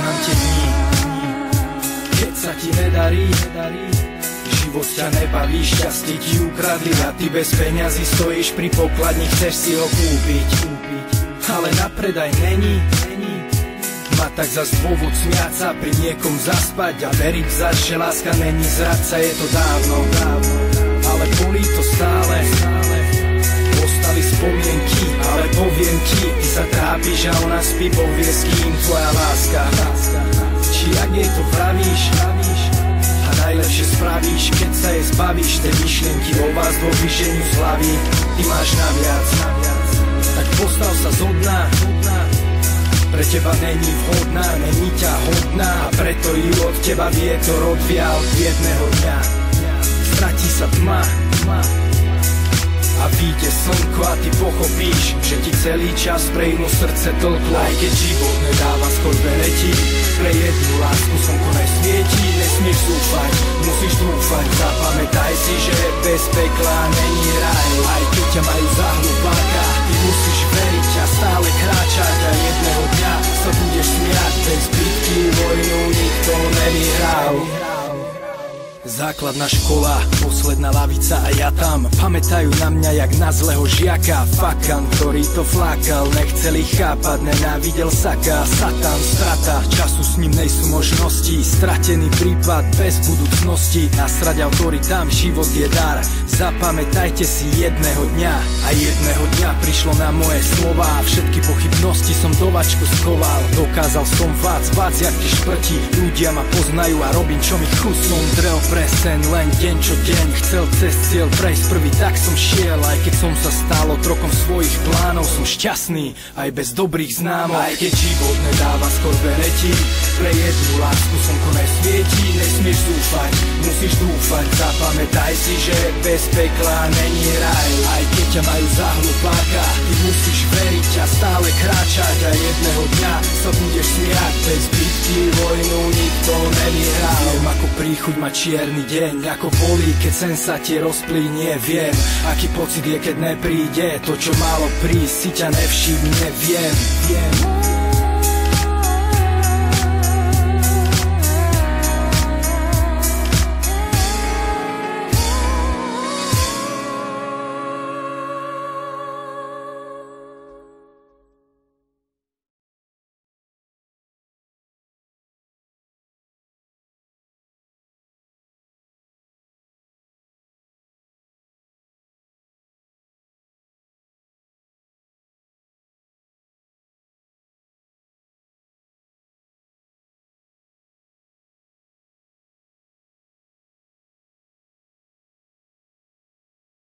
poznám tie dni, keď sa ti nedarí, život ťa nebaví, šťastie ti ukradli a ty bez peňazí stojíš pri pokladni, chceš si ho kúpiť, ale na predaj není. Má tak zas dôvod smiať sa, pri niekom zaspať a veriť zas, že láska není zradca. Je to dávno, ale bolí to stále. Ostali spomienky, ale poviem ti, ty sa trápiš a ona spí, Boh vie s kým. Tvoja láska, či ak jej to vravíš, a najlepšie spravíš, keď sa jej zbavíš. Tej myšlienky o vás dvoch vyženiu z hlavy, ty máš naviac. Tak postav sa zo dna, pre teba není vhodná, není ťa hodná, a preto ju od teba vietor odvial. Jedného dňa stratí sa tma a vyjde slnko a ty pochopíš, že ti celý čas pre inú srdce tlklo. Aj keď život nedáva skôr letí, pre jednu lásku slnko nesvietí. Nesmieš zúfať, musíš dúfať, zapamätaj si, že bez pekla není raj. Aj keď ťa majú za hlupáka, ty musíš veriť a stále kráčať, a jedného dňa sa budeš smiať. Bez bitky vojnu nikto nevyhral. Základná škola, posledná lavica a ja tam. Pamätajú na mňa jak na zlého žiaka. Fakan, ktorý to flákal, nechceli chápať, nenávidel saka. Satan, strata, času s ním nejsú možnosti. Stratený prípad bez budúcnosti. Nasrať autoritám, život je dar. Zapamätajte si jedného dňa. A jedného dňa prišlo na moje slova a všetky pochybnosti som do vačku schoval. Dokázal som vác jak ti šprti. Ľudia ma poznajú a robím čo mi chutí. Som drel pre sen, len deň čo deň. Chcel cez cieľ prejsť prvý, tak som šiel. Aj keď som sa stal otrokom svojich plánov, som šťastný aj bez dobrých známok. Aj keď život nedáva skôr letí, pre jednu lásku slnko nesvietí. Nesmieš zúfať, musíš dúfať, zapamätaj si, že bez pekla není raj. Aj keď ťa majú za hlupáka, ty musíš veriť a stále kráčať, a jedného dňa sa budeš smiať. Bez bitky vojnu nikto nevyhral. Viem ako príchuť ma čierny deň, ako bolí, keď sen sa ti rozplínie. Viem, aký pocit je, keď nepríde to, čo malo prísť, si ťa nevšimne. Viem